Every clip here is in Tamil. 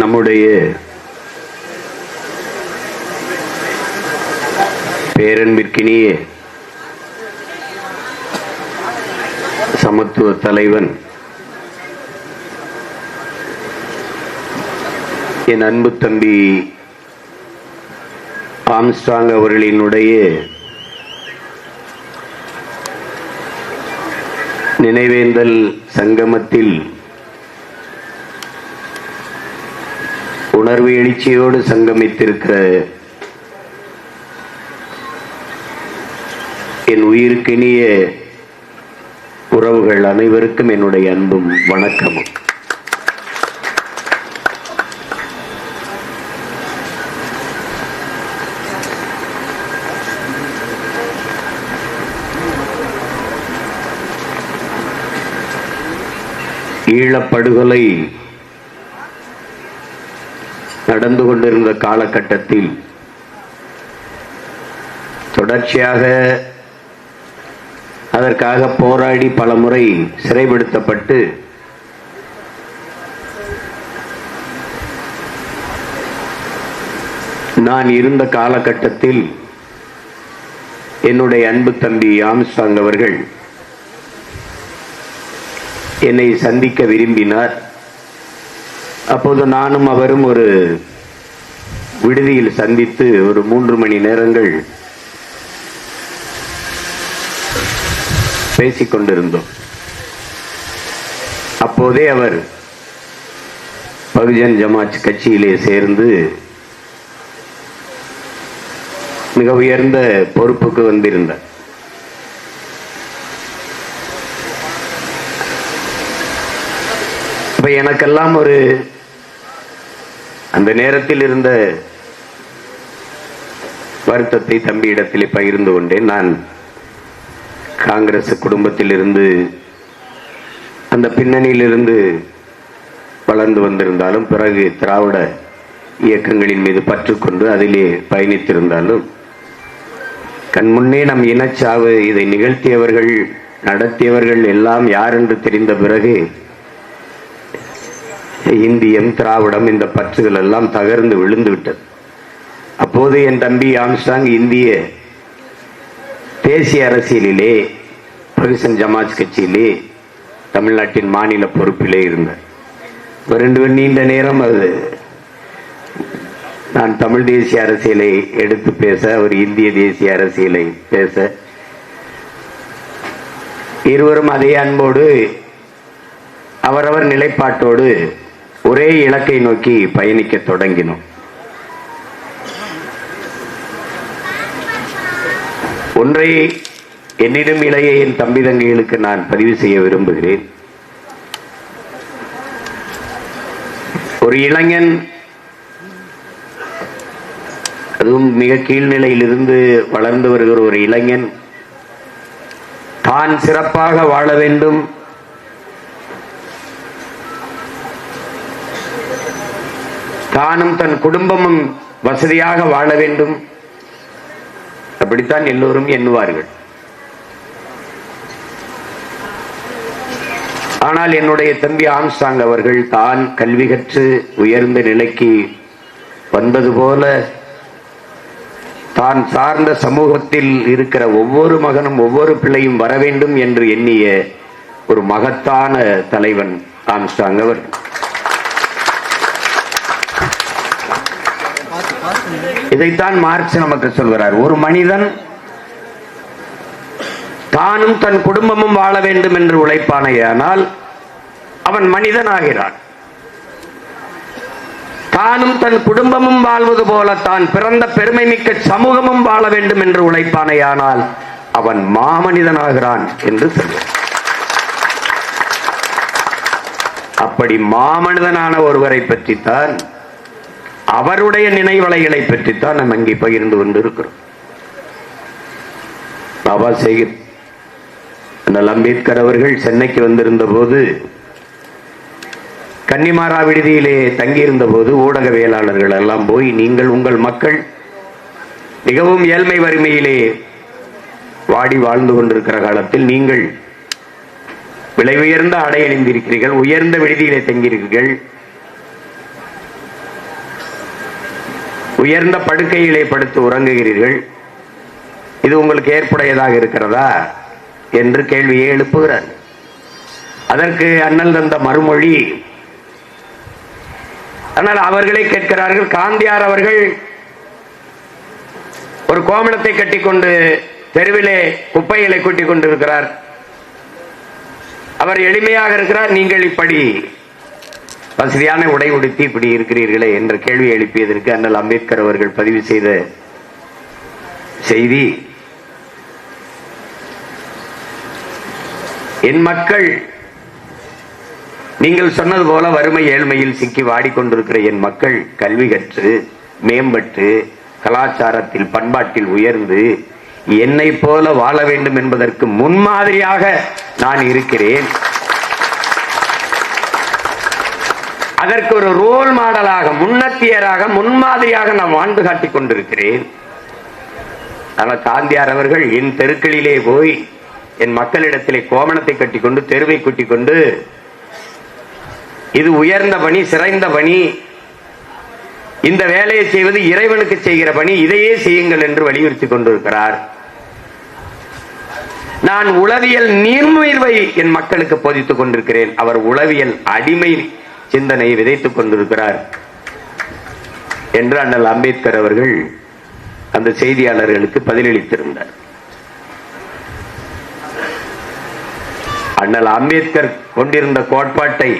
நம்முடைய பேரன்பிற்கினிய சமத்துவ தலைவன் என் அன்பு தம்பி ஆம்ஸ்ட்ராங் அவர்களினுடைய நினைவேந்தல் சங்கமத்தில் உணர்வு எழுச்சியோடு சங்கமித்திருக்கிற என் உயிருக்கினிய உறவுகள் அனைவருக்கும் என்னுடைய அன்பும் வணக்கமும். ஈழப்படுகொலை நடந்து கொண்டிருந்த காலகட்டத்தில் தொடர்ச்சியாக அதற்காக போராடி பல முறை சிறைப்படுத்தப்பட்டு நான் இருந்த காலகட்டத்தில் என்னுடைய அன்பு தம்பி ஆம்ஸ்ட்ராங் அவர்கள் என்னை சந்திக்க விரும்பினார். அப்போது நானும் அவரும் ஒரு விடுதியில் சந்தித்து ஒரு 3 மணி நேரங்கள் பேசிக் கொண்டிருந்தோம். அப்போதே அவர் பகுஜன் சமாஜ் கட்சியிலே சேர்ந்து மிக உயர்ந்த பொறுப்புக்கு வந்திருந்தார். அப்ப எனக்கெல்லாம் ஒரு அந்த நேரத்தில் இருந்த வருத்தத்தை தம்பியிடத்திலே பகிர்ந்து கொண்டேன். நான் காங்கிரஸ் குடும்பத்தில் இருந்து அந்த பின்னணியிலிருந்து வளர்ந்து வந்திருந்தாலும் பிறகு திராவிட இயக்கங்களின் மீது பற்றுக்கொண்டு அதிலே பயணித்திருந்தாலும் கண்முன்னே நம் இனச்சாவு இதை நிகழ்த்தியவர்கள் நடத்தியவர்கள் எல்லாம் யார் என்று தெரிந்த பிறகு இந்தியம் திராவிடம் இந்த பற்றுகள் எல்லாம் தகர்ந்து விழுந்து விட்டது. அப்போது என் தம்பி ஆம்ஸ்ட்ராங் இந்திய தேசிய அரசியலிலே பகுஜன் சமாஜ் கட்சியிலே தமிழ்நாட்டின் மாநில பொறுப்பிலே இருந்தார். 2 நீண்ட நேரம் அது நான் தமிழ் தேசிய அரசியலை எடுத்து பேச, அவர் இந்திய தேசிய அரசியலை பேச, இருவரும் அதே அன்போடு அவரவர் நிலைப்பாட்டோடு ஒரே இலக்கை நோக்கி பயணிக்க தொடங்கினோம். ஒன்றை என்னிடம் இளைய என் தம்பி தங்கைகளுக்கு நான் பதிவு செய்ய விரும்புகிறேன். ஒரு இளைஞன், அதுவும் மிக கீழ்நிலையிலிருந்து வளர்ந்து வருகிற ஒரு இளைஞன் தான் சிறப்பாக வாழ வேண்டும், தானும் தன் குடும்பமும் வசதியாக வாழ வேண்டும், அப்படித்தான் எல்லோரும் எண்ணுவார்கள். ஆனால் என்னுடைய தம்பி ஆம்ஸ்ட்ராங் அவர்கள் தான் கல்வி கற்று உயர்ந்த நிலைக்கு வந்தது போல தான் சார்ந்த சமூகத்தில் இருக்கிற ஒவ்வொரு மகனும் ஒவ்வொரு பிள்ளையும் வர வேண்டும் என்று எண்ணிய ஒரு மகத்தான தலைவன் ஆம்ஸ்ட்ராங் அவர்கள். இதைத்தான் மார்க்ஸ் நமக்கு சொல்கிறார். ஒரு மனிதன் தானும் தன் குடும்பமும் வாழ வேண்டும் என்று உழைப்பானேயானால் அவன் மனிதனாகிறான். தானும் தன் குடும்பமும் வாழ்வது போல தான் பிறந்த பெருமை மிக்க சமூகமும் வாழ வேண்டும் என்று உழைப்பானேயானால் அவன் மாமனிதனாகிறான் என்று சொல்கிறார். அப்படி மாமனிதனான ஒருவரை பற்றித்தான், அவருடைய நினைவலைகளை பற்றித்தான் நாம் அங்கே பகிர்ந்து கொண்டிருக்கிறோம். பாபா சாஹிப் அம்பேத்கர் அவர்கள் சென்னைக்கு வந்திருந்த போது, கன்னிமாரா விடுதியிலே தங்கியிருந்த போது ஊடகவியலாளர்கள் எல்லாம் போய், நீங்கள் உங்கள் மக்கள் மிகவும் ஏழ்மை வறுமையிலே வாடி வாழ்ந்து கொண்டிருக்கிற காலத்தில் நீங்கள் விலை உயர்ந்த ஆடை அணிந்திருக்கிறீர்கள், உயர்ந்த விடுதியிலே தங்கியிருக்கிறீர்கள், உயர்ந்த படுக்கையிலே படுத்து உறங்குகிறீர்கள், இது உங்களுக்கு ஏற்புடையதாக இருக்கிறதா என்று கேள்வியை எழுப்புகிறார். அதற்கு அண்ணல் தந்த மறுமொழி, ஆனால் அவர்களே கேட்கிறார்கள். காந்தியார் அவர்கள் ஒரு கோமணத்தை கட்டிக்கொண்டு தெருவிலே குப்பைகளை கூட்டிக் கொண்டிருக்கிறார், அவர் எளிமையாக இருக்கிறார், நீங்கள் இப்படி வசதியான உடை உடுத்தி இப்படி இருக்கிறீர்களே என்ற கேள்வி எழுப்பியதற்கு அண்ணல் அம்பேத்கர் அவர்கள் பதிவு செய்த செய்தி, என் மக்கள், நீங்கள் சொன்னது போல வறுமை ஏழ்மையில் சிக்கி வாடிக்கொண்டிருக்கிற என் மக்கள் கல்வி கற்று மேம்பட்டு கலாச்சாரத்தில் பண்பாட்டில் உயர்ந்து என்னை போல வாழ வேண்டும் என்பதற்கு முன்மாதிரியாக நான் இருக்கிறேன். அதற்கு ஒரு ரோல் மாடலாக, முன்னத்தியராக, முன்மாதிரியாக நான் வாழ்ந்து காட்டிக் கொண்டிருக்கிறேன். ஆனால் காந்தியார் அவர்கள் என் தெருக்களிலே போய் என் மக்களிடத்திலே கோமணத்தை கட்டிக்கொண்டு தெருவை கூட்டிக் கொண்டு இது உயர்ந்த பணி, சிறந்த பணி, இந்த வேலையை செய்வது இறைவனுக்கு செய்கிற பணி, இதையே செய்யுங்கள் என்று வலியுறுத்தி கொண்டிருக்கிறார். நான் உளவியல் நீர்முயர்வை என் மக்களுக்கு போதித்துக் கொண்டிருக்கிறேன், அவர் உளவியல் அடிமை சிந்தனையை விதைத்துக் கொண்டிருக்கிறார் என்று அண்ணல் அம்பேத்கர் அவர்கள் அந்த செய்தியாளர்களுக்கு பதிலளித்திருந்தார். அண்ணல் அம்பேத்கர் கொண்டிருந்த கோட்பாட்டை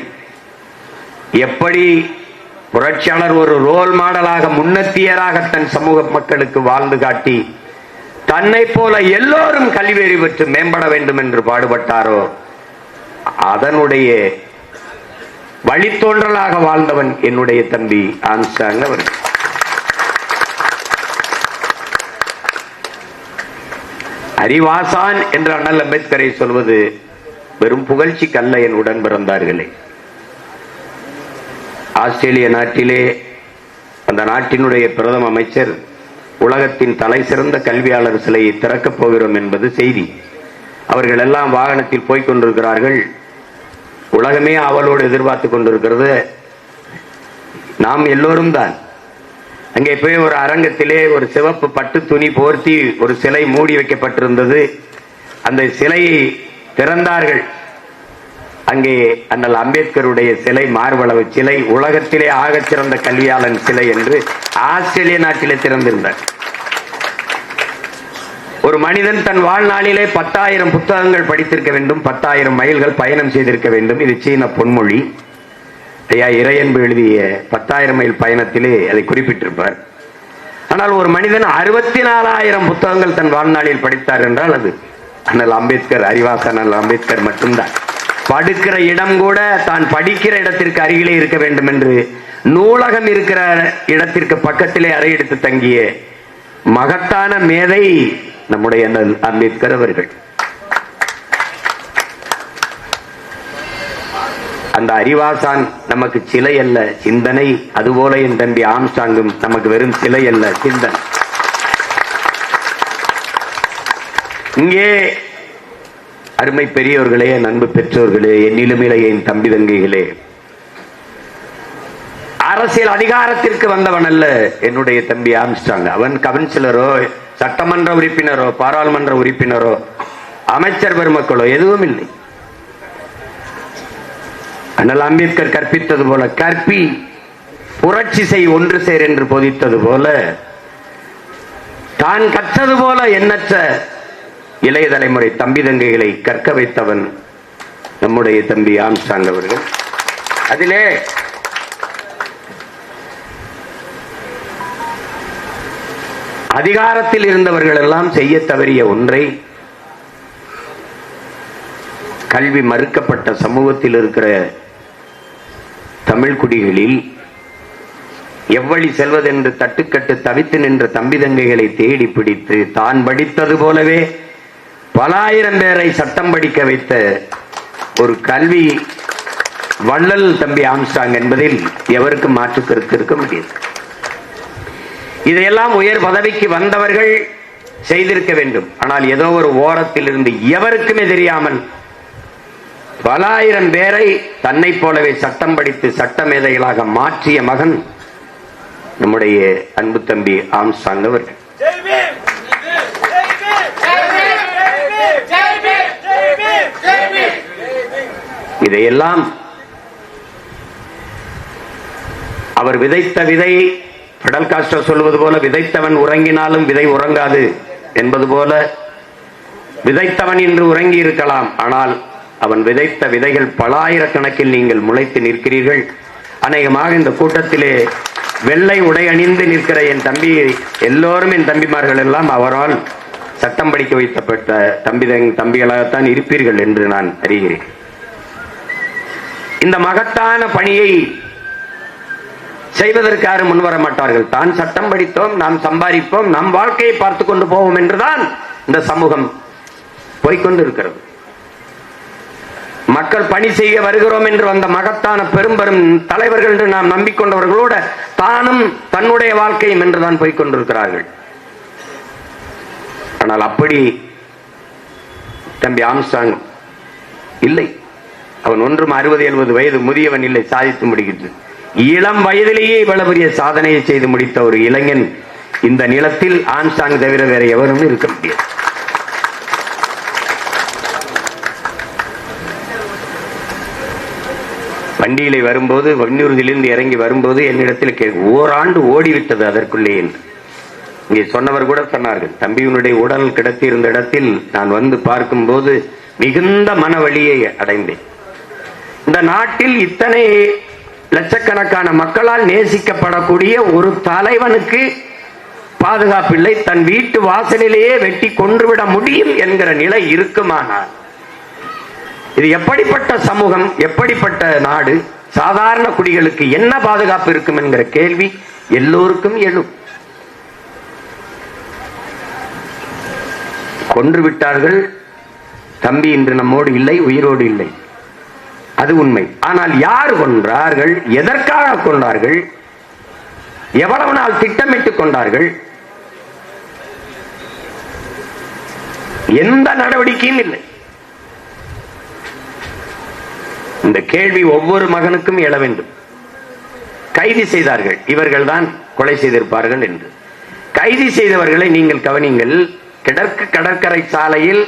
எப்படி புரட்சியாளர் ஒரு ரோல் மாடலாக, முன்னத்தியராக தன் சமூக மக்களுக்கு வாழ்ந்து காட்டி தன்னை போல எல்லோரும் கல்வியறி பெற்று மேம்பட வேண்டும் என்று பாடுபட்டாரோ அதனுடைய வழித்தோன்றலாக வாழ்ந்தவன் என்னுடைய தம்பி ஆம்ஸ்ட்ராங் அவர்கள். அறிவாசான் என்று அண்ணல் அம்பேத்கரை சொல்வது வெறும் புகழ்ச்சிக்கல்ல என் உடன் பிறந்தார்களே. ஆஸ்திரேலிய நாட்டிலே அந்த நாட்டினுடைய பிரதம அமைச்சர் உலகத்தின் தலை சிறந்த கல்வியாளர் சிலையை திறக்கப் போகிறோம் என்பது செய்தி. அவர்கள் எல்லாம் வாகனத்தில் போய்க் கொண்டிருக்கிறார்கள். உலகமே அவளோடு எதிர்பார்த்து கொண்டிருக்கிறது. நாம் எல்லோரும் தான். அங்கே போய் ஒரு அரங்கத்திலே ஒரு சிவப்பு பட்டு துணி போர்த்தி ஒரு சிலை மூடி வைக்கப்பட்டிருந்தது. அந்த சிலையை திறந்தார்கள். அங்கே அண்ணல் அம்பேத்கருடைய சிலை, மார்பளவு சிலை, உலகத்திலே ஆகச் சிறந்த கல்வியாளன் சிலை என்று ஆஸ்திரேலிய நாட்டிலே திறந்திருந்தார். ஒரு மனிதன் தன் வாழ்நாளிலே 10,000 புத்தகங்கள் படித்திருக்க வேண்டும், 10,000 மைல்கள் பயணம் செய்திருக்க வேண்டும். இது சீன பொன்மொழி. ஐயா இறையன்பு எழுதிய 10,000 மைல் பயணத்திலே அதை குறிப்பிட்டிருப்பார். ஆனால் ஒரு மனிதன் 64,000 புத்தகங்கள் தன் வாழ்நாளில் படித்தார் என்றால் அது அண்ணல் அம்பேத்கர், அறிவாசன் அண்ணல் அம்பேத்கர் மட்டும்தான். படுக்கிற இடம் கூட தான் படிக்கிற இடத்திற்கு அருகிலே இருக்க வேண்டும் என்று நூலகம் இருக்கிற இடத்திற்கு பக்கத்திலே அறை எடுத்து தங்கிய மகத்தான மேதை நம்முடைய அம்பேத்கர் அவர்கள். அந்த அறிவாசான் நமக்கு சிலை அல்ல, சிந்தனை. அதுபோல என் தம்பி ஆம்ஸ்ட்ராங்கும் நமக்கு வெறும் சிலை அல்ல, சிந்தனை. இங்கே அருமை பெரியவர்களே, நண்பு பெற்றோர்களே, என்னிலுமிலே என் தம்பி தங்கைகளே, அரசியல் அதிகாரத்திற்கு வந்தவன் அல்ல என்னுடைய தம்பி ஆம்ஸ்ட்ராங். அவன் கவுன்சிலரோ, சட்டமன்ற உறுப்பினரோ, பாராளுமன்ற உறுப்பினரோ, அமைச்சர் பெருமக்களோ எதுவும் இல்லை. அண்ணல் அம்பேத்கர் கற்பித்தது போல, கற்பி புரட்சி செய் ஒன்று சேர் என்று போதித்தது போல, தான் கற்றது போல எண்ணற்ற இளைய தலைமுறை தம்பி தங்கைகளை கற்க வைத்தவன் நம்முடைய தம்பி ஆம்ஸ்ட்ராங் அவர்கள். அதிலே அதிகாரத்தில் இருந்தவர்கள் எல்லாம் செய்ய தவறிய ஒன்றை, கல்வி மறுக்கப்பட்ட சமூகத்தில் இருக்கிற தமிழ் குடிகளில் எவ்வழி செல்வதென்று தட்டுக்கட்டு தவித்து நின்ற தம்பி தங்கைகளை தேடி பிடித்து தான் படித்தது போலவே பல ஆயிரம் பேரை சட்டம் படிக்க வைத்த ஒரு கல்வி வள்ளல் தம்பி ஆம்ஸ்ட்ராங் என்பதில் எவருக்கும் மாற்று கருத்து இருக்க முடியாது. இதையெல்லாம் உயர் பதவிக்கு வந்தவர்கள் செய்திருக்க வேண்டும். ஆனால் ஏதோ ஒரு ஓரத்தில் இருந்து எவருக்குமே தெரியாமல் பல ஆயிரம் பேரை தன்னை போலவே சட்டம் படித்து சட்ட மேதைகளாக மாற்றிய மகன் நம்முடைய அன்பு தம்பி ஆம்ஸ்ட்ராங் அவர்கள். இதையெல்லாம் அவர் விதைத்த விதை, பிடல் காஸ்ட்ரோ சொல்வது போல, விதைத்தவன் உறங்கினாலும் விதை உறங்காது என்பது போல, விதைத்தவன் இன்று உறங்கி இருக்கலாம், ஆனால் அவன் விதைத்த விதைகள் பலாயிரக்கணக்கில் நீங்கள் முளைத்து நிற்கிறீர்கள். அநேகமாக இந்த கூட்டத்திலே வெள்ளை உடை அணிந்து நிற்கிற என் தம்பி எல்லோரும், என் தம்பிமார்கள் எல்லாம் அவரால் சட்டம் படிக்க வைக்கப்பட்ட தம்பிகளாகத்தான் இருப்பீர்கள் என்று நான் அறிகிறேன். இந்த மகத்தான பணியை செய்வதற்கு யாரும் முன்வர மாட்டார்கள். தான் சட்டம் படித்தோம், நாம் சம்பாதிப்போம், நம் வாழ்க்கையை பார்த்து கொண்டு போவோம் என்றுதான் இந்த சமூகம் போய்கொண்டு இருக்கிறது. மக்கள் பணி செய்ய வருகிறோம் என்று வந்த மகத்தான பெரும் தலைவர்கள் என்று நாம் நம்பிக்கொண்டவர்களோட தானும் தன்னுடைய வாழ்க்கையும் என்றுதான் போய்கொண்டிருக்கிறார்கள். ஆனால் அப்படி தம்பி ஆம்ஸ்ட்ராங் இல்லை. அவன் ஒன்றும் 60-70 வயது முதியவன் இல்லை, சாதித்து முடிக்கிறது. இளம் வயதிலேயே இவ்வளவு பெரிய சாதனையை செய்து முடித்த ஒரு இளைஞன் இந்த நிலத்தில் ஆம்ஸ்ட்ராங் தவிர வேற எவரும் இருக்க முடியாது. வண்டியிலே வரும்போது, வன்னூர்திலிருந்து இறங்கி வரும்போது என்னிடத்தில் ஓராண்டு ஓடிவிட்டது அதற்குள்ளே என்று இங்கே சொன்னவர் கூட சொன்னார்கள். தம்பியினுடைய உடல் கிடத்தியிருந்த இடத்தில் நான் வந்து பார்க்கும்போது மிகுந்த மன வலியை அடைந்தேன். இந்த நாட்டில் இத்தனை லட்சக்கணக்கான மக்களால் நேசிக்கப்படக்கூடிய ஒரு தலைவனுக்கு பாதுகாப்பில்லை, தன் வீட்டு வாசலிலேயே வெட்டி கொன்றுவிட முடியும் என்கிற நிலை இருக்குமானால் இது எப்படிப்பட்ட சமூகம், எப்படிப்பட்ட நாடு? சாதாரண குடிகளுக்கு என்ன பாதுகாப்பு இருக்கும் என்கிற கேள்வி எல்லோருக்கும் எழும். கொன்று விட்டார்கள். தம்பி இன்று நம்மோடு இல்லை, உயிரோடு இல்லை, அது உண்மை. ஆனால் யார் கொன்றார்கள், எதற்காக கொண்டார்கள், எவ்வளவு நாள் திட்டமிட்டுக் கொண்டார்கள், எந்த நடவடிக்கையும் இல்லை. இந்த கேள்வி ஒவ்வொரு மகனுக்கும் எழ வேண்டும். கைது செய்தார்கள், இவர்கள் தான் கொலை செய்திருப்பார்கள் என்று. கைது செய்தவர்களை நீங்கள் கவனிங்கள். கிழக்கு கடற்கரை சாலையில்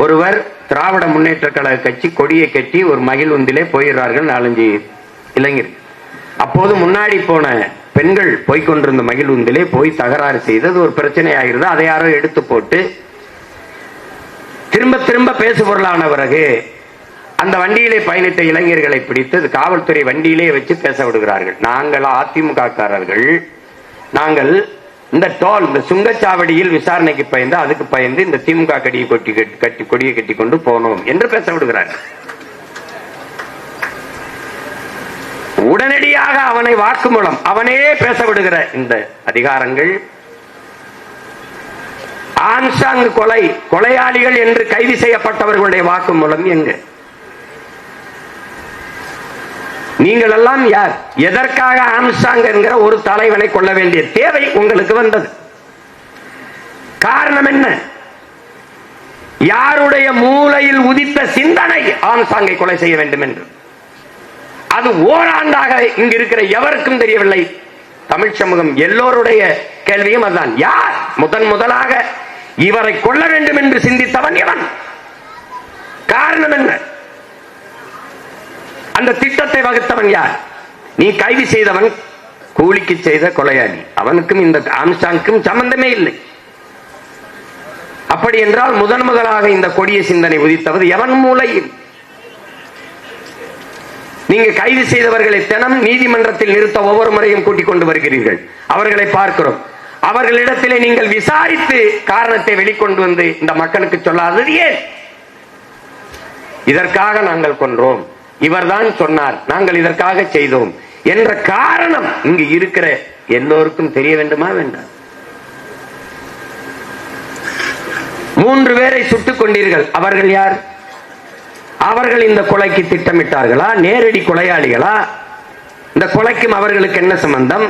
ஒருவர் திராவிட முன்னேற்ற கழக கட்சி கொடியை கட்டி ஒரு மகிழ்வுந்திலே போயிடுறார்கள் 4-5 இளைஞர். அப்போது முன்னாடி போன பெண்கள் போய்கொண்டிருந்த மகிழ்வுந்திலே போய் தகராறு செய்தது ஒரு பிரச்சனை ஆகிறது. அதை யாரோ எடுத்து போட்டு திரும்ப திரும்ப பேசு பொருளான பிறகு அந்த வண்டியிலே பயணித்த இளைஞர்களை பிடித்து காவல்துறை வண்டியிலே வச்சு பேச விடுகிறார்கள். நாங்கள் அதிமுககாரர்கள், நாங்கள் இந்த டோல், இந்த சுங்கச்சாவடியில் விசாரணைக்கு பயந்து, அதுக்கு பயந்து இந்த திமுக கொடியை கட்டி கொண்டு போனோம் என்று பேச விடுகிறார்கள். உடனடியாக அவனை வாக்குமூலம், அவனே பேச விடுகிற இந்த அதிகாரங்கள் ஆம்ஸ்ட்ராங் கொலையாளிகள் என்று கைது செய்யப்பட்டவர்களுடைய வாக்குமூலம் எங்க? நீங்கள் எல்லாம் யார்? எதற்காக ஆம்ஸ்ட்ராங் என்கிற ஒரு தலைவனை கொள்ள வேண்டிய தேவை உங்களுக்கு வந்தது? காரணம் என்ன? யாருடைய மூளையில் உதித்த சிந்தனை ஆம்ஸ்ட்ராங்கை கொலை செய்ய வேண்டும் என்று? அது ஓராண்டாக இங்கு இருக்கிற எவருக்கும் தெரியவில்லை. தமிழ் சமூகம் எல்லோருடைய கேள்வியும் அதுதான். யார் முதலாக இவரை கொள்ள வேண்டும் என்று சிந்தித்தவன் எவன்? காரணம் என்ன? அந்த திட்டத்தை வகுத்தவன் யார்? நீ கைது செய்தவன் கூலிக்கு செய்த கொலையாளி, அவனுக்கும் இந்த ஆம்ஸ்ட்ராங்கும் சம்பந்தமே இல்லை. அப்படி என்றால் முதலாக இந்த கொடிய சிந்தனை உதித்தவது எவன் மூளையில்? நீங்க கைது செய்தவர்களை தினம் நீதிமன்றத்தில் நிறுத்த ஒவ்வொரு முறையும் கூட்டிக் கொண்டு வருகிறீர்கள். அவர்களை பார்க்கிறோம். அவர்களிடத்திலே நீங்கள் விசாரித்து காரணத்தை வெளிக்கொண்டு வந்து இந்த மக்களுக்கு சொல்லாதது ஏன்? இதற்காக நாங்கள் கொன்றோம், இவர்தான் சொன்னார், நாங்கள் இதற்காக செய்தோம் என்ற காரணம் இங்கு இருக்கிற எல்லோருக்கும் தெரிய வேண்டுமா வேண்டாம்? 3 பேரை சுட்டுக் கொண்டீர்கள். அவர்கள் யார்? அவர்கள் இந்த கொலைக்கு திட்டமிட்டார்களா? நேரடி கொலையாளிகளா? இந்த கொலைக்கும் அவர்களுக்கு என்ன சம்பந்தம்?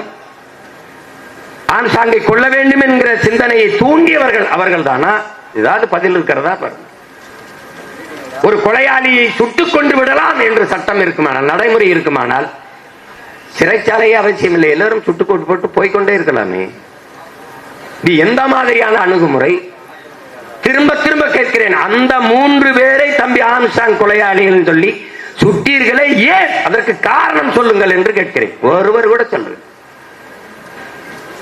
ஆம்ஸ்ட்ராங்கை கொள்ள வேண்டும் என்கிற சிந்தனையை தூண்டியவர்கள் அவர்கள் தானா? ஏதாவது பதில் இருக்கிறதா பாருங்க. ஒரு கொலையாளியை சுட்டுக் கொண்டு விடலாம் என்று சட்டம் இருக்குமானால், நடைமுறை இருக்குமானால், சிறைச்சாலையே அவசியம் இல்லை, எல்லாரும் சுட்டுக்கோட்டு போட்டு போய்கொண்டே இருக்கலாமே. இது எந்த மாதிரியான அணுகுமுறை? திரும்ப திரும்ப கேட்கிறேன், அந்த 3 பேரை தம்பி ஆம்ஸ்ட்ராங் கொலையாளிகள் சொல்லி சுட்டீர்களே, ஏன்? அதற்கு காரணம் சொல்லுங்கள் என்று கேட்கிறேன். ஒருவர் கூட சொல்றேன்.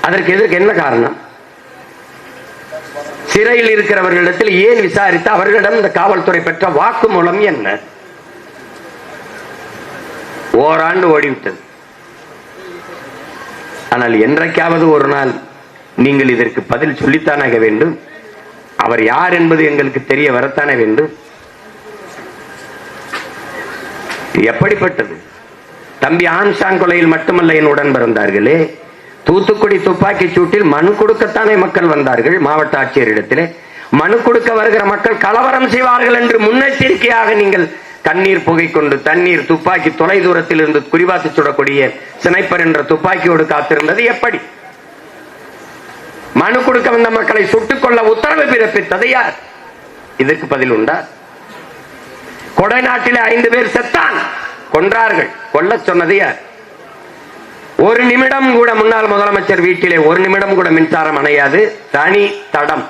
அதற்கு எதற்கு என்ன காரணம்? சிறையில் இருக்கிறவர்களிடத்தில் ஏன் விசாரித்து அவர்களிடம் இந்த காவல்துறை பெற்ற வாக்குமூலம் என்ன? ஓராண்டு ஓடிவிட்டது. ஆனால் என்றைக்காவது ஒரு நாள் நீங்கள் இதற்கு பதில் சொல்லித்தானாக வேண்டும். அவர் யார் என்பது எங்களுக்கு தெரிய வரத்தானே வேண்டும். எப்படிப்பட்டது? தம்பி ஆம்ஸ்ட்ராங் கொலையில் மட்டுமல்ல என் உடன் பிறந்தார்களே, தூத்துக்குடி துப்பாக்கி சூட்டில் மனு கொடுக்கத்தானே மக்கள் வந்தார்கள். மாவட்ட ஆட்சியரிடத்திலே மனு கொடுக்க வருகிற மக்கள் கலவரம் செய்வார்கள் என்று முன்னெச்சரிக்கையாக நீங்கள் கண்ணீர் புகை கொண்டு தண்ணீர் துப்பாக்கி தொலை தூரத்தில் இருந்து குறிவாத்து சுடக்கூடிய ஸ்னைப்பர் என்ற துப்பாக்கியோடு காத்திருந்தது எப்படி? மனு கொடுக்க வந்த மக்களை சுட்டுக் கொள்ள உத்தரவு பிறப்பித்தது யார்? இதற்கு பதில் உண்டா? கொடைநாட்டிலே 5 பேர் செத்தான், கொன்றார்கள். கொல்ல சொன்னது யார்? ஒரு நிமிடம் கூட முன்னாள் முதலமைச்சர் வீட்டிலே ஒரு நிமிடம் கூட மின்சாரம் அணையாது. தனி தடம்,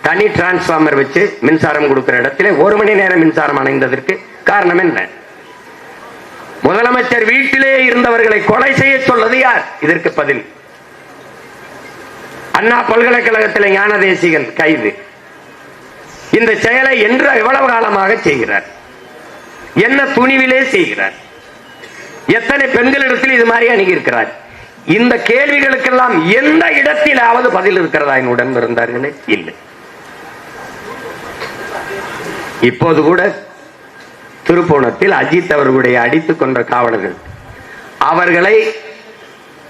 தனி டிரான்ஸ்பார்மர் வச்சு மின்சாரம் கொடுக்கிற இடத்திலே 1 மணி நேரம் மின்சாரம் அணைந்ததற்கு காரணம் என்ன? முதலமைச்சர் வீட்டிலே இருந்தவர்களை கொலை செய்ய சொல்லது யார்? இதற்கு பதில். அண்ணா பல்கலைக்கழகத்தில் ஞான தேசிகன் கைது. இந்த செயலை என்று எவ்வளவு காலமாக செய்கிறார்? என்ன துணிவிலே செய்கிறார்? எத்தனை பெண்களிடத்தில் இது மாதிரி அணுகி இருக்கிறார்? இந்த கேள்விகளுக்கெல்லாம் எந்த இடத்திலாவது பதில் இருக்கிறதா? என்னுடன் இருந்தார்களே, இல்லை. இப்போது கூட திருப்போணத்தில் அஜித் அவர்களுடைய அடித்துக் கொன்ற காவலர்கள், அவர்களை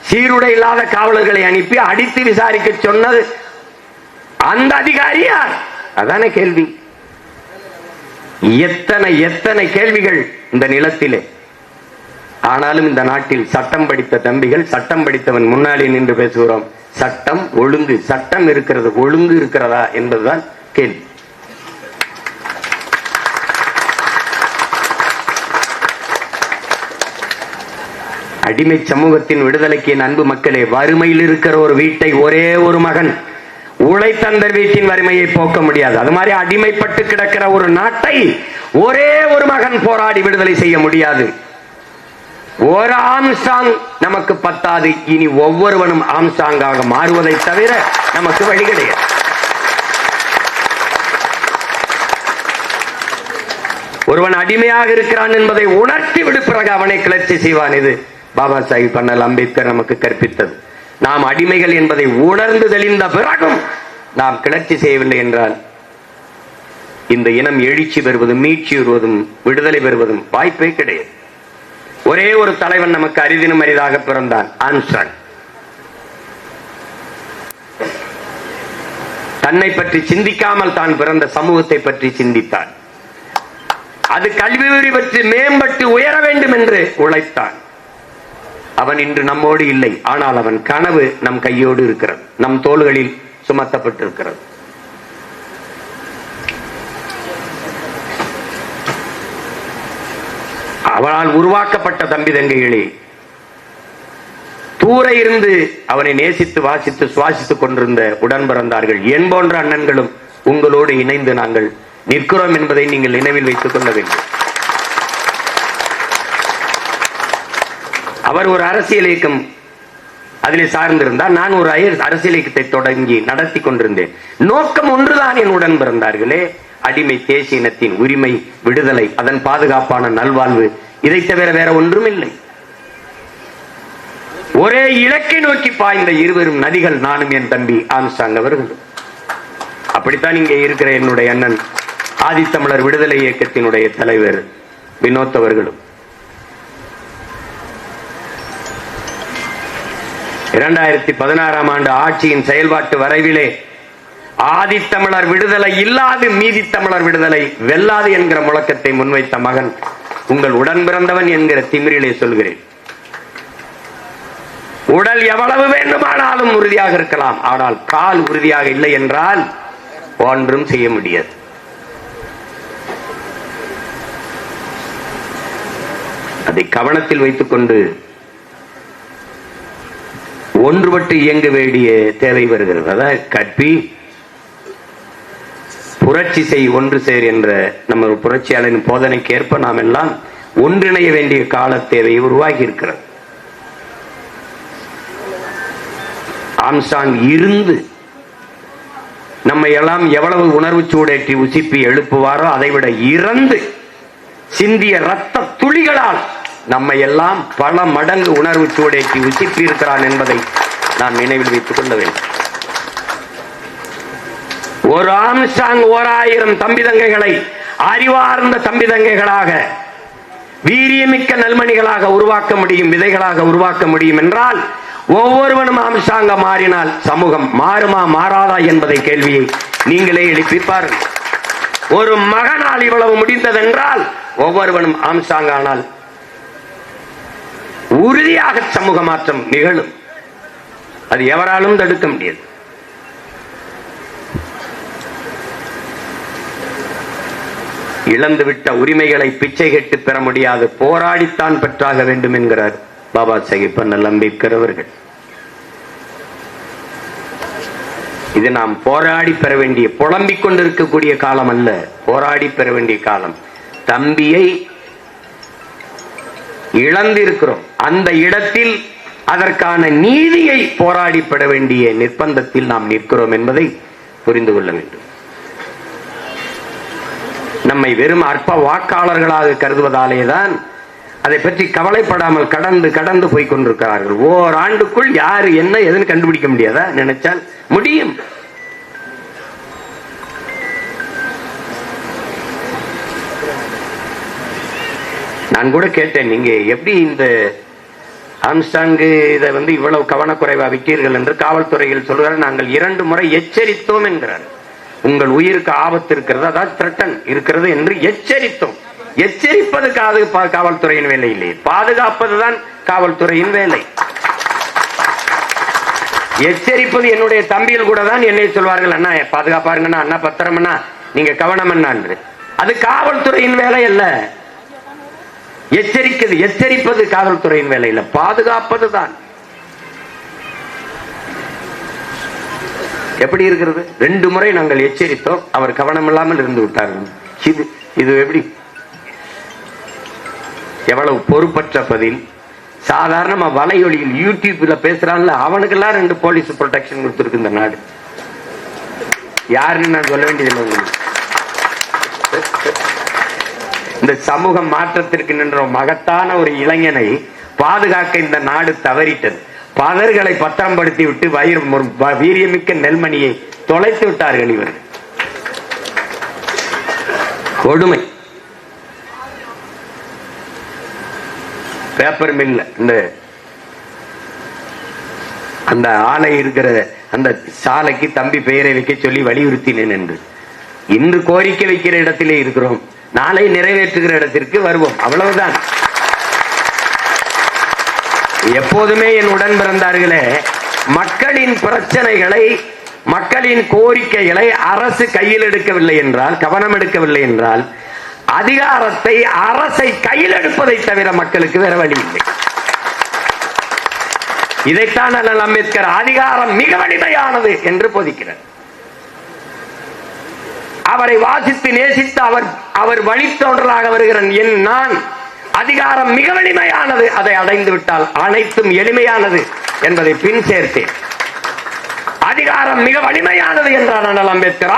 சீருடை இல்லாத காவலர்களை அனுப்பி அடித்து விசாரிக்க சொன்னது அந்த அதிகாரி யார்? அதான கேள்வி. எத்தனை எத்தனை கேள்விகள் இந்த நிலத்திலே. ஆனாலும் இந்த நாட்டில் சட்டம் படித்த தம்பிகள், சட்டம் படித்தவன் முன்னாடி நின்று பேசுகிறோம். சட்டம் ஒழுங்கு, சட்டம் இருக்கிறது, ஒழுங்கு இருக்கிறதா என்பதுதான் கேள்வி. அடிமை சமூகத்தின் விடுதலைக்கு என் அன்பு மக்களே, வறுமையில் இருக்கிற ஒரு வீட்டை ஒரே ஒரு மகன் உழைத்தந்த வீட்டின் வறுமையை போக்க முடியாது. அது மாதிரி அடிமைப்பட்டு கிடக்கிற ஒரு நாட்டை ஒரே ஒரு மகன் போராடி விடுதலை செய்ய முடியாது. ஒரு ஆம்ஸ்ட்ராங் நமக்கு பத்தாது. இனி ஒவ்வொருவனும் ஆம்ஸ்ட்ராங்காக மாறுவதை தவிர நமக்கு வழி கிடையாது. ஒருவன் அடிமையாக இருக்கிறான் என்பதை உணர்த்தி விடு, பிறகு அவனை கிளர்ச்சி செய்வான். இது பாபா சாஹிப் அண்ணல் அம்பேத்கர் நமக்கு கற்பித்தது. நாம் அடிமைகள் என்பதை உணர்ந்து தெளிந்த பிறகும் நாம் கிளர்ச்சி செய்யவில்லை என்றால் இந்த இனம் எழுச்சி பெறுவதும் மீட்சி பெறுவதும் விடுதலை பெறுவதும் வாய்ப்பே கிடையாது. ஒரே ஒரு தலைவன் நமக்கு அரிதினும் அரிதாக பிறந்தான், ஆம்ஸ்ட்ராங். தன்னை பற்றி சிந்திக்காமல் தான் பிறந்த சமூகத்தை பற்றி சிந்தித்தான். அது கல்வி பற்றி மேம்பட்டு உயர வேண்டும் என்று உழைத்தான். அவன் இன்று நம்மோடு இல்லை, ஆனால் அவன் கனவு நம் கையோடு இருக்கிறது, நம் தோள்களில் சுமத்தப்பட்டிருக்கிறது. அவனால் உருவாக்கப்பட்ட தம்பி தங்கைகளே, தூர இருந்து அவனை நேசித்து வாசித்து சுவாசித்துக் கொண்டிருந்த உடன் பிறந்தார்கள். என் போன்ற அண்ணன்களும் உங்களோடு இணைந்து நாங்கள் நிற்கிறோம் என்பதை நீங்கள் நினைவில் வைத்துக் கொள்ள வேண்டும். அவர் ஒரு அரசியல் இயக்கம் அதிலே சார்ந்திருந்தார். நான் ஒரு அரசியல் இயக்கத்தை தொடங்கி நடத்தி கொண்டிருந்தேன். நோக்கம் ஒன்றுதான். என் உடன் பிறந்தார்களே, அடிமை தேசிய இனத்தின் உரிமை, விடுதலை, அதன் பாதுகாப்பான நல்வாழ்வு. இதை தவிர வேற ஒன்றும் இல்லை. ஒரே இலக்கை நோக்கி பாய்ந்த இருவரும் நதிகள், நானும் என் தம்பி ஆம்ஸ்ட்ராங் அவர்களும். அப்படித்தான் இங்கே இருக்கிற என்னுடைய அண்ணன் ஆதித்தமிழர் விடுதலை இயக்கத்தினுடைய தலைவர் வினோத் அவர்களும். 2016ஆம் ஆண்டு ஆட்சியின் செயல்பாட்டு வரைவிலே ஆதித்தமிழர் விடுதலை இல்லாது மீதி தமிழர் விடுதலை வெல்லாது என்கிற முழக்கத்தை முன்வைத்த மகன் உங்கள் உடன் பிறந்தவன் என்கிற திமிரிலே சொல்கிறேன். உடல் எவ்வளவு வேண்டுமானாலும் உறுதியாக இருக்கலாம், ஆனால் கால் உறுதியாக இல்லை என்றால் ஒன்றும் செய்ய முடியாது. அதை கவனத்தில் வைத்துக் கொண்டு ஒன்றுபட்டு இயங்க வேண்டிய தேவை வருகிறது. அதான் கற்பி புரட்சி செய் ஒன்று சேர் என்ற நம்ம புரட்சியாளரின் போதனைக்கு ஏற்ப நாம் எல்லாம் ஒன்றிணைய வேண்டிய கால தேவை உருவாகி இருக்கிறது. ஆம்ஸ்ட்ராங் இருந்து நம்மை எல்லாம் எவ்வளவு உணர்வு சூடேற்றி உசிப்பி எழுப்புவாரோ அதைவிட இறந்து சிந்திய ரத்த துளிகளால் நம்மை எல்லாம் பல மடங்கு உணர்வு சூடேற்றி உசிப்பி இருக்கிறான் என்பதை நாம் நினைவில் வைத்துக் கொள்ள வேண்டும். ஒரு ஆம்ஸ்ட்ராங் 1000 தம்பி தங்கைகளை அறிவார்ந்த தம்பி தங்கைகளாக வீரியமிக்க நல்மணிகளாக உருவாக்க முடியும், விதைகளாக உருவாக்க முடியும் என்றால் ஒவ்வொருவனும் ஆம்ஸ்ட்ராங்க மாறினால் சமூகம் மாறுமா மாறாதா என்பதை கேள்வியை நீங்களே எழுப்பிப்பார்கள். ஒரு மகனால் இவ்வளவு முடிந்ததென்றால் ஒவ்வொருவனும் ஆம்ஸ்ட்ராங் ஆனால் உறுதியாக சமூக மாற்றம் நிகழும். அது எவராலும் தடுக்க முடியாது. இழந்துவிட்ட உரிமைகளை பிச்சை கேட்டு பெற முடியாது, போராடித்தான் பெற்றாக வேண்டும் என்கிறார் பாபா சாஹிப் அண்ணல் அம்பேத்கர் அவர்கள். இது நாம் போராடி பெற வேண்டிய, புலம்பிக் கொண்டிருக்கக்கூடிய காலம் அல்ல, போராடி பெற வேண்டிய காலம். தம்பியை இழந்திருக்கிறோம், அந்த இடத்தில் அதற்கான நீதியை போராடி பெற வேண்டிய நிர்பந்தத்தில் நாம் நிற்கிறோம் என்பதை புரிந்து கொள்ள வேண்டும். நம்மை வெறும் அற்ப வாக்காளர்களாக கருதுவதாலேதான் அதை பற்றி கவலைப்படாமல் கடந்து கடந்து போய் கொண்டிருக்கிறார்கள். ஓராண்டுக்குள் யாரு என்ன எதுன்னு கண்டுபிடிக்க முடியாதா? நினைச்சால் முடியும். நான் கூட கேட்டேன், நீங்க எப்படி இந்த ஆம்ஸ்ட்ராங் இதை இவ்வளவு கவனக்குறைவா விட்டீர்கள் என்று. காவல்துறையில் சொல்கிறார், நாங்கள் 2 முறை எச்சரித்தோம் என்கிறார். உங்கள் உயிருக்கு ஆபத்து இருக்கிறது, அதாவது த்ரெட்டன் இருக்கிறது என்று எச்சரித்தோம். எச்சரிப்பது காவல்துறையின் வேலை இல்லை, பாதுகாப்பதுதான் காவல்துறையின் வேலை. எச்சரிப்பது என்னுடைய தம்பியில் கூட தான் என்னை சொல்வார்கள், அண்ணா பாதுகாப்பாருங்கண்ணா, அண்ணா பத்திரம்னா, நீங்க கவனம் என்ன. அது காவல்துறையின் வேலை அல்ல. எச்சரிப்பது காவல்துறையின் வேலை இல்ல, பாதுகாப்பது தான். எப்படி இருக்கிறது? 2 முறை நாங்கள் எச்சரித்தோம், அவர் கவனம் இல்லாமல் இருந்து விட்டார்கள். இது எப்படி? எவ்வளவு பொறுப்பற்ற பதில். சாதாரண வலையொலியில் யூடியூப்ல பேசுறான்ல, அவனுக்கெல்லாம் 2 போலீஸ் ப்ரொடெக்ஷன் கொடுத்திருக்கு இந்த நாடு. யாருன்னு நான் சொல்ல வேண்டியதில்லை உங்களுக்கு. இந்த சமூக மாற்றத்திற்கு நின்ற மகத்தான ஒரு இளைஞனை பாதுகாக்க இந்த நாடு தவறிட்டது. பதர்களை பத்திரப்படுத்தி விட்டு வீரியமிக்க நெல்மணியை தொலைத்து விட்டார்கள் இவர்கள். கொடுமை. பேப்பர் மில் இந்த அந்த ஆலை இருக்கிற அந்த சாலைக்கு தம்பி பெயரை வைக்க சொல்லி வலியுறுத்தினேன் என்று. இன்று கோரிக்கை வைக்கிற இடத்திலே இருக்கிறோம், நாளை நிறைவேற்றுகிற இடத்திற்கு வருவோம், அவ்வளவுதான். எப்போதுமே என் உடன் பிறந்தார்களே, மக்களின் பிரச்சனைகளை, மக்களின் கோரிக்கைகளை அரசு கையில் எடுக்கவில்லை என்றால், கவனம் எடுக்கவில்லை என்றால், அதிகாரத்தை அரசை கையில் எடுப்பதை தவிர மக்களுக்கு வேற வழி இல்லை. இதைத்தான் அண்ணல் அம்பேத்கர் அதிகாரம் மிக வலிமையானது என்று போதிக்கிறார். அவரை வாசித்து நேசித்து அவர் வழித்தோன்றலாக வருகிற நான், அதிகாரம் மிக வலிமையானது, அதை அடைந்து விட்டால் அனைத்தும் எளிமையானது என்பதை பின் சேர்த்தேன். அதிகாரம் மிக வலிமையானது என்றார் அண்ணல் அம்பேத்கர்.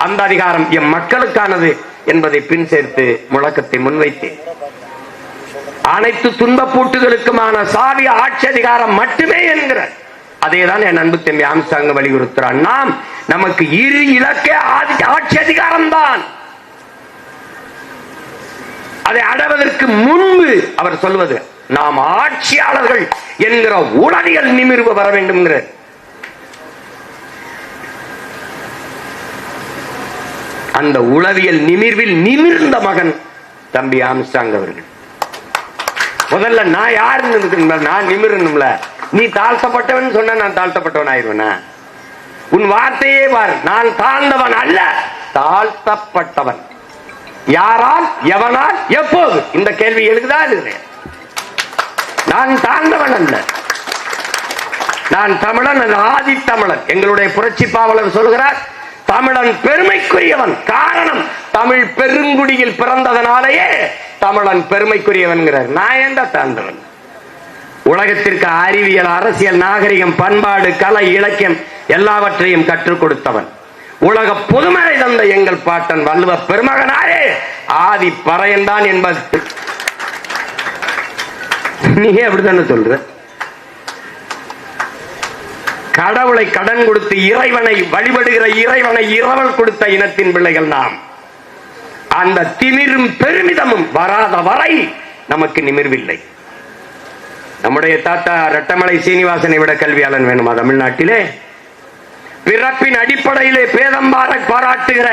அந்த அதிகாரம் எம் மக்களுக்கானது என்பதை பின் சேர்த்து முழக்கத்தை முன்வைத்தேன். அனைத்து துன்பப்பூட்டுகளுக்குமான சாவி ஆட்சி அதிகாரம் மட்டுமே என்கிற அதேதான் என் அன்பு தம்பி ஆம்ஸ்ட்ராங் வலியுறுத்துறான். நமக்கு 2 இலக்க ஆட்சி அதிகாரம் தான். அதை அடைவதற்கு முன்பு அவர் சொல்வது, நாம் ஆட்சியாளர்கள் என்கிற உளவியல் நிமிர்வு வர வேண்டும். அந்த உளவியல் நிமிர்வில் நிமிர்ந்த மகன் தம்பி ஆம்ஸ்ட்ராங் அவர்கள். முதல்ல நான் யாருன்னு நான் நிமிரணும்ல. நீ தாழ்த்தப்பட்டவன் சொன்ன நான் தாழ்த்தப்பட்டவன் ஆயிருவனா? உன் வார்த்தையே பார், நான் தாழ்ந்தவன் அல்ல, தாழ்த்தப்பட்டவன். யாரால், எவனால், எப்போது? இந்த கேள்வி எழுதா இல்லையா? நான் தாழ்ந்தவன் அல்ல. நான் தமிழன், ஆதி தமிழன். எங்களுடைய புரட்சி பாவலர் சொல்கிறார், தமிழன் பெருமைக்குரியவன். காரணம், தமிழ் பெருங்குடியில் பிறந்ததனாலேயே தமிழன் பெருமைக்குரியவன். நான் ஏண்டா தாண்டவன்? உலகத்திற்கு அறிவியல், அரசியல், நாகரிகம், பண்பாடு, கலை, இலக்கியம் எல்லாவற்றையும் கற்றுக் கொடுத்தவன். உலக பொதுமறை தந்த எங்கள் பாட்டன் வள்ளுவ பெருமகனாரே ஆதி பறையன்தான் என்பது நீ அப்படித்தானே சொல்ற? கடவுளை கடன் கொடுத்து இறைவனை வழிபடுகிற இறைவனை இரவல் கொடுத்த இனத்தின் பிள்ளைகள் நாம். அந்த திமிரும் பெருமிதமும் வராத வரை நமக்கு நிமிர்வில்லை. நம்முடைய தாத்தா ரெட்டமலை சீனிவாசனை விட கல்வியாளன் வேணுமா தமிழ்நாட்டிலே? பிறப்பின் அடிப்படையிலே பேதம் பாராட்டுகிற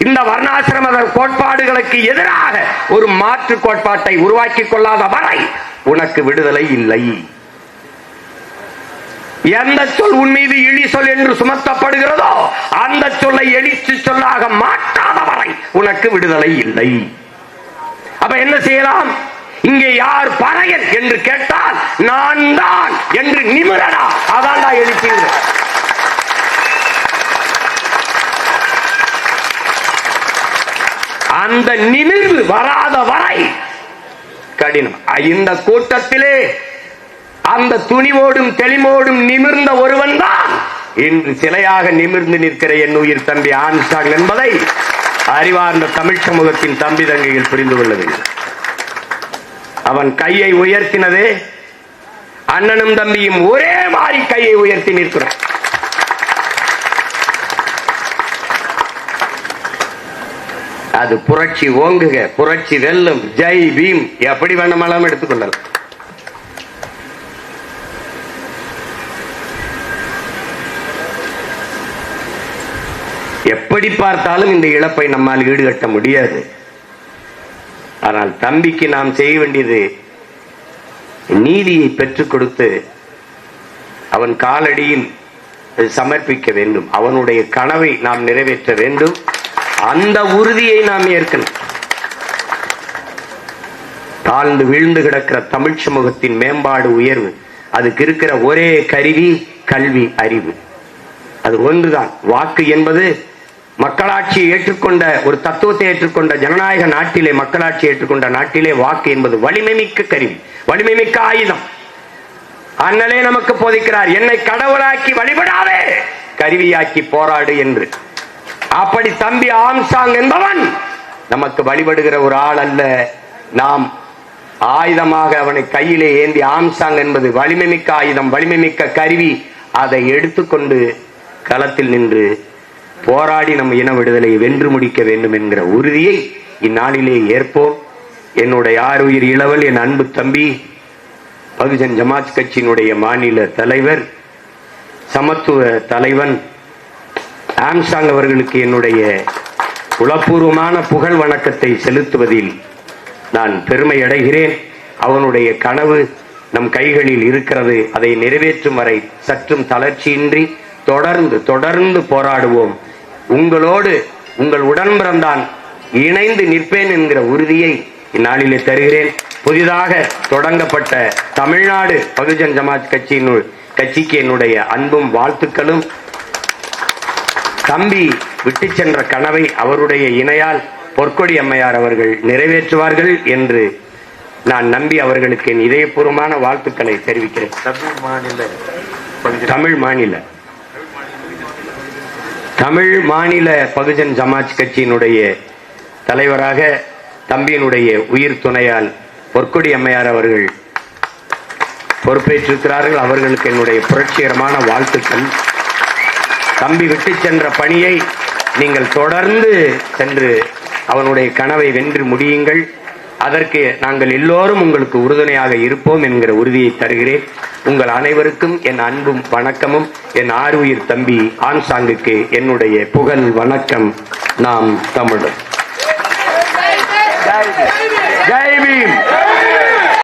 இந்த வர்ணாசிரம கோட்பாடுகளுக்கு எதிராக ஒரு மாற்று கோட்பாட்டை உருவாக்கிக் கொள்ளாத வரை உனக்கு விடுதலை இல்லை. எந்த சொல் உன் மீது இழி சொல் என்று சுமத்தப்படுகிறதோ அந்த சொல்லை எழுச்சி சொல்லாக மாற்றாத வரை உனக்கு விடுதலை இல்லை. அப்ப என்ன செய்யலாம்? இங்கே யார் பறையன் என்று கேட்டால் நான் தான் என்று நிமிரடா. அதான்டா எழுச்சி. அந்த நிமிர்வு வராத வரை கடினம். இந்த கூட்டத்திலே அந்த துணிவோடும் தெளிவோடும் நிமிர்ந்த ஒருவன் தான் இன்று சிலையாக நிமிர்ந்து நிற்கிற என் உயிர் தம்பி ஆம்ஸ்ட்ராங் என்பதை அறிவார்ந்த தமிழ் சமூகத்தின் தம்பி தங்கைகள் புரிந்து கொள்ள வேண்டும். அவன் கையை உயர்த்தினதே அண்ணனும் தம்பியும் ஒரே மாதிரி கையை உயர்த்தி நிற்கிறார். அது புரட்சி ஓங்குக, புரட்சி வெல்லும், ஜெய் பீம், எப்படி வேணுமாலும் எடுத்துக்கொள்ளலாம். எப்படி பார்த்தாலும் இந்த இழப்பை நம்மால் ஈடுகட்ட முடியாது. ஆனால் தம்பிக்கு நாம் செய்ய வேண்டியது நீதியை பெற்றுக் கொடுத்து அவன் காலடியில் சமர்ப்பிக்க வேண்டும். அவனுடைய கனவை நாம் நிறைவேற்ற வேண்டும். அந்த உறுதியை நாம் ஏற்கணும். தாழ்ந்து வீழ்ந்து கிடக்கிற தமிழ் சமூகத்தின் மேம்பாடு, உயர்வு, அதுக்கு இருக்கிற ஒரே கருவி கல்வி, அறிவு. அது ஒன்றுதான். வாக்கு என்பது மக்களாட்சியை ஏற்றுக்கொண்ட ஒரு தத்துவத்தை ஏற்றுக்கொண்ட ஜனநாயக நாட்டிலே, மக்களாட்சி ஏற்றுக்கொண்ட நாட்டிலே வாக்கு என்பது வலிமை மிக்க கருவி, வலிமை மிக்க ஆயுதம். அண்ணலே நமக்கு போதிக்கிறார், என்னை கடவுளாக்கி வழிபடாதே, கருவியாக்கி போராடு என்று. அப்படி தம்பி ஆம்ஸ்ட்ராங் என்பவன் நமக்கு வழிபடுகிற ஒரு ஆள் அல்ல. நாம் ஆயுதமாக அவனை கையிலே ஏந்தி, ஆம்ஸ்ட்ராங் என்பது வலிமை மிக்க ஆயுதம், வலிமை மிக்க கருவி. அதை எடுத்துக்கொண்டு களத்தில் நின்று போராடி நம் இன விடுதலையை வென்று முடிக்க வேண்டும் என்கிற உறுதியை இந்நாளிலே ஏற்போம். என்னுடைய ஆருயிர் இளவல், என் அன்பு தம்பி, பகுஜன் ஜமாத் கட்சியினுடைய மாநில தலைவர், சமத்துவ தலைவன் ஆம்ஸ்ட்ராங் அவர்களுக்கு என்னுடைய உளப்பூர்வமான புகழ் வணக்கத்தை செலுத்துவதில் நான் பெருமை அடைகிறேன். அவனுடைய கனவு நம் கைகளில் இருக்கிறது. அதை நிறைவேற்றும் வரை சற்றும் தளர்ச்சியின்றி தொடர்ந்து போராடுவோம். உங்களோடு உங்கள் உடன்பிறந்தான் இணைந்து நிற்பேன் என்கிற உறுதியை இந்நாளிலே தருகிறேன். புதிதாக தொடங்கப்பட்ட தமிழ்நாடு பகுஜன் ஜமாத் கட்சிக்கு என்னுடைய அன்பும் வாழ்த்துக்களும். தம்பி விட்டு சென்ற கனவை அவருடைய இணையால் பொற்கொடி அம்மையார் அவர்கள் நிறைவேற்றுவார்கள் என்று நான் நம்பி அவர்களுக்கு என் இதயபூர்வமான வாழ்த்துக்களை தெரிவிக்கிறேன். தமிழ் மாநில பகுஜன் ஜமாத் கட்சியினுடைய தலைவராக தம்பியினுடைய உயிர் துணையால் பொற்கொடி அம்மையார் அவர்கள் பொறுப்பேற்றிருக்கிறார்கள். அவர்களுக்கு என்னுடைய புரட்சிகரமான வாழ்த்துக்கள். தம்பி விட்டு சென்ற பணியை நீங்கள் தொடர்ந்து சென்று அவனுடைய கனவை வென்று முடியுங்கள். அதற்கு நாங்கள் எல்லோரும் உங்களுக்கு உறுதுணையாக இருப்போம் என்கிற உறுதியை தருகிறேன். உங்கள் அனைவருக்கும் என் அன்பும் வணக்கமும், என் ஆருயிர் தம்பி ஆம்ஸ்ட்ராங்குக்கு என்னுடைய புகழ் வணக்கம். நாம் தமிழர். ஜெய் பீம்.